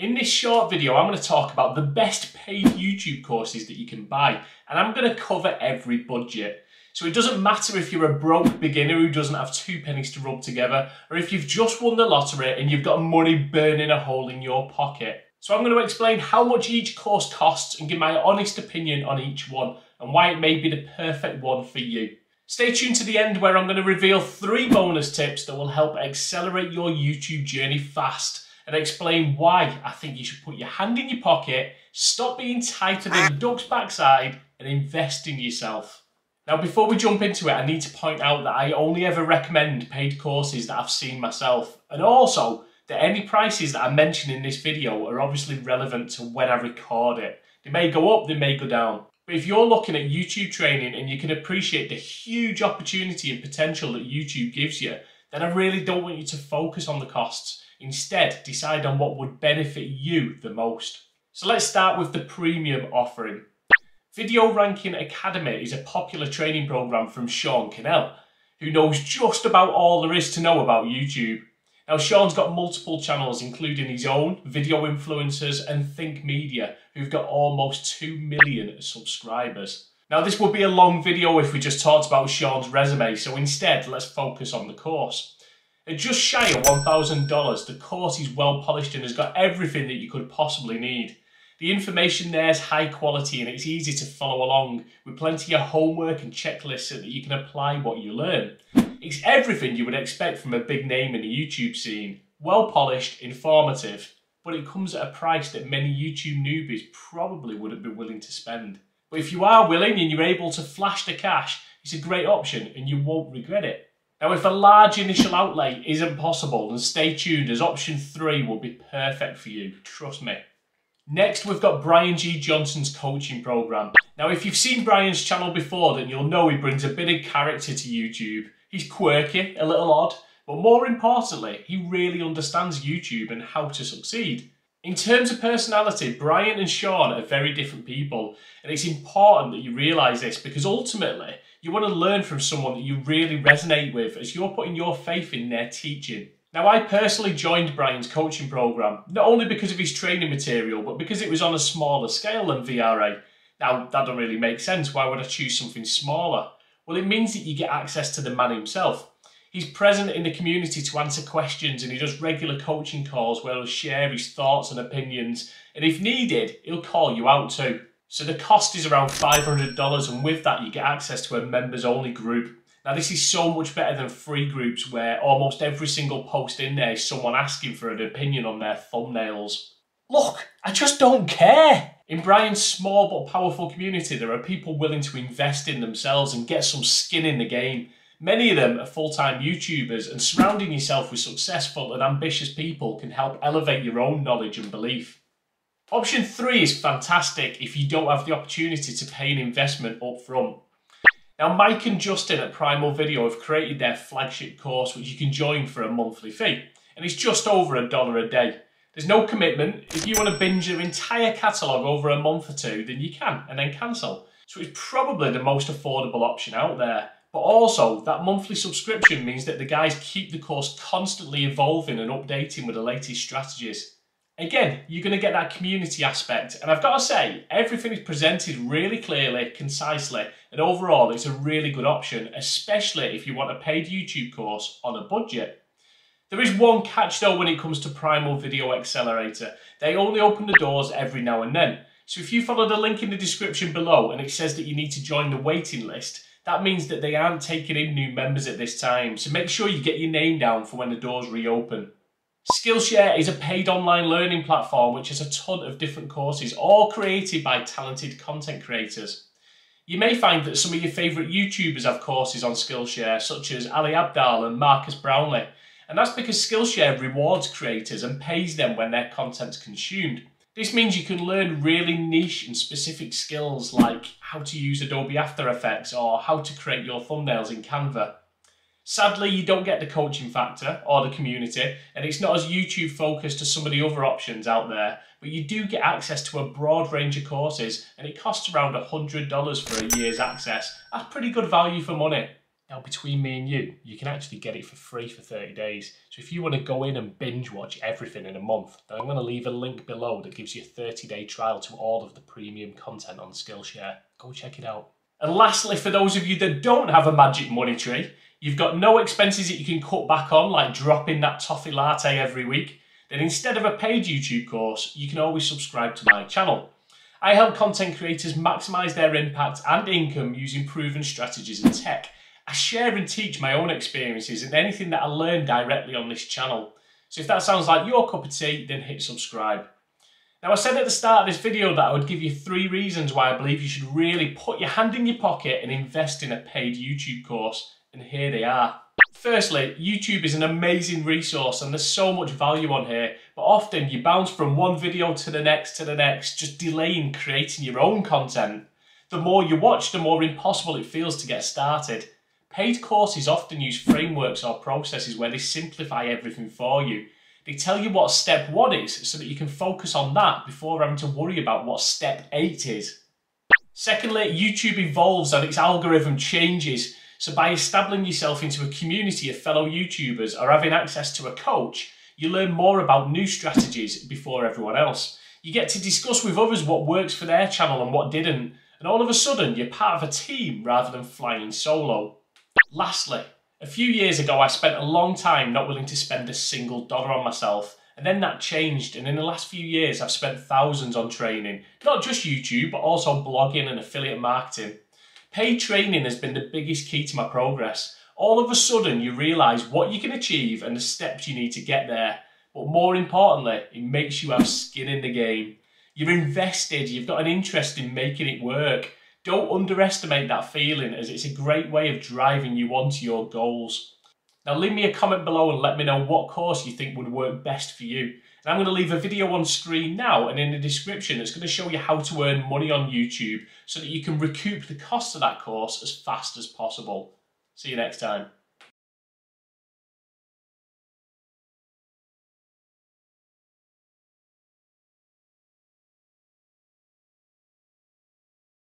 In this short video, I'm going to talk about the best paid YouTube courses that you can buy, and I'm going to cover every budget. So it doesn't matter if you're a broke beginner who doesn't have 2 pennies to rub together, or if you've just won the lottery and you've got money burning a hole in your pocket. So I'm going to explain how much each course costs and give my honest opinion on each one and why it may be the perfect one for you. Stay tuned to the end where I'm going to reveal 3 bonus tips that will help accelerate your YouTube journey fast and explain why I think you should put your hand in your pocket, stop being tighter than a duck's backside and invest in yourself. Now before we jump into it, I need to point out that I only ever recommend paid courses that I've seen myself, and also that any prices that I mention in this video are obviously relevant to when I record it. They may go up, they may go down. But if you're looking at YouTube training and you can appreciate the huge opportunity and potential that YouTube gives you, then I really don't want you to focus on the costs. Instead, decide on what would benefit you the most. So let's start with the premium offering. Video Ranking Academy is a popular training program from Cannell, who knows just about all there is to know about YouTube. Now Sean's got multiple channels, including his own, Video Influencers and Think Media, who've got almost 2 million subscribers. Now this would be a long video if we just talked about Sean's resume, so instead let's focus on the course. At just shy of $1,000, the course is well polished and has got everything that you could possibly need. The information there is high quality and it's easy to follow along with plenty of homework and checklists so that you can apply what you learn. It's everything you would expect from a big name in the YouTube scene. Well polished, informative, but it comes at a price that many YouTube newbies probably wouldn't be willing to spend. But if you are willing and you're able to flash the cash, it's a great option and you won't regret it. Now if a large initial outlay isn't possible, then stay tuned as option 3 will be perfect for you, trust me. Next we've got Brian G. Johnson's coaching program. Now if you've seen Brian's channel before, then you'll know he brings a bit of character to YouTube. He's quirky, a little odd, but more importantly, he really understands YouTube and how to succeed. In terms of personality, Brian and Sean are very different people, and it's important that you realise this because ultimately you want to learn from someone that you really resonate with as you're putting your faith in their teaching. Now I personally joined Brian's coaching program, not only because of his training material, but because it was on a smaller scale than VRA. Now that don't really make sense, why would I choose something smaller? Well, it means that you get access to the man himself. He's present in the community to answer questions and he does regular coaching calls where he'll share his thoughts and opinions, and if needed, he'll call you out too. So the cost is around $500 and with that you get access to a members only group. Now this is so much better than free groups where almost every single post in there is someone asking for an opinion on their thumbnails. Look, I just don't care. In Brian's small but powerful community, there are people willing to invest in themselves and get some skin in the game. Many of them are full-time YouTubers, and surrounding yourself with successful and ambitious people can help elevate your own knowledge and belief. Option 3 is fantastic if you don't have the opportunity to pay an investment up front. Now Mike and Justin at Primal Video have created their flagship course which you can join for a monthly fee, and it's just over $1 a day. There's no commitment. If you want to binge your entire catalogue over a month or 2, then you can, and then cancel. So it's probably the most affordable option out there. But also, that monthly subscription means that the guys keep the course constantly evolving and updating with the latest strategies. Again, you're going to get that community aspect, and I've got to say, everything is presented really clearly, concisely, and overall it's a really good option, especially if you want a paid YouTube course on a budget. There is one catch though when it comes to Primal Video Accelerator. They only open the doors every now and then. So if you follow the link in the description below and it says that you need to join the waiting list, that means that they aren't taking in new members at this time. So make sure you get your name down for when the doors reopen. Skillshare is a paid online learning platform which has a ton of different courses, all created by talented content creators. You may find that some of your favourite YouTubers have courses on Skillshare, such as Ali Abdaal and Marcus Brownlee. And that's because Skillshare rewards creators and pays them when their content's consumed. This means you can learn really niche and specific skills like how to use Adobe After Effects or how to create your thumbnails in Canva. Sadly, you don't get the coaching factor or the community, and it's not as YouTube focused as some of the other options out there, but you do get access to a broad range of courses and it costs around $100 for a year's access. That's pretty good value for money. Now, between me and you can actually get it for free for 30 days. So if you want to go in and binge watch everything in a month, then I'm going to leave a link below that gives you a 30-day trial to all of the premium content on Skillshare. Go check it out. And lastly, for those of you that don't have a magic money tree, you've got no expenses that you can cut back on, like dropping that toffee latte every week, then instead of a paid YouTube course, you can always subscribe to my channel. I help content creators maximize their impact and income using proven strategies and tech. I share and teach my own experiences and anything that I learn directly on this channel. So if that sounds like your cup of tea, then hit subscribe. Now, I said at the start of this video that I would give you 3 reasons why I believe you should really put your hand in your pocket and invest in a paid YouTube course, and here they are. Firstly, YouTube is an amazing resource and there's so much value on here, but often you bounce from one video to the next, just delaying creating your own content. The more you watch, the more impossible it feels to get started. Paid courses often use frameworks or processes where they simplify everything for you. They tell you what step 1 is so that you can focus on that before having to worry about what step 8 is. Secondly, YouTube evolves and its algorithm changes. So by establishing yourself into a community of fellow YouTubers or having access to a coach, you learn more about new strategies before everyone else. You get to discuss with others what works for their channel and what didn't. And all of a sudden, you're part of a team rather than flying solo. Lastly, a few years ago, I spent a long time not willing to spend a single dollar on myself. And then that changed. And in the last few years, I've spent thousands on training. Not just YouTube, but also blogging and affiliate marketing. Paid training has been the biggest key to my progress. All of a sudden, you realise what you can achieve and the steps you need to get there. But more importantly, it makes you have skin in the game. You're invested, you've got an interest in making it work. Don't underestimate that feeling, as it's a great way of driving you onto your goals. Now leave me a comment below and let me know what course you think would work best for you. And I'm going to leave a video on screen now and in the description that's going to show you how to earn money on YouTube so that you can recoup the cost of that course as fast as possible. See you next time.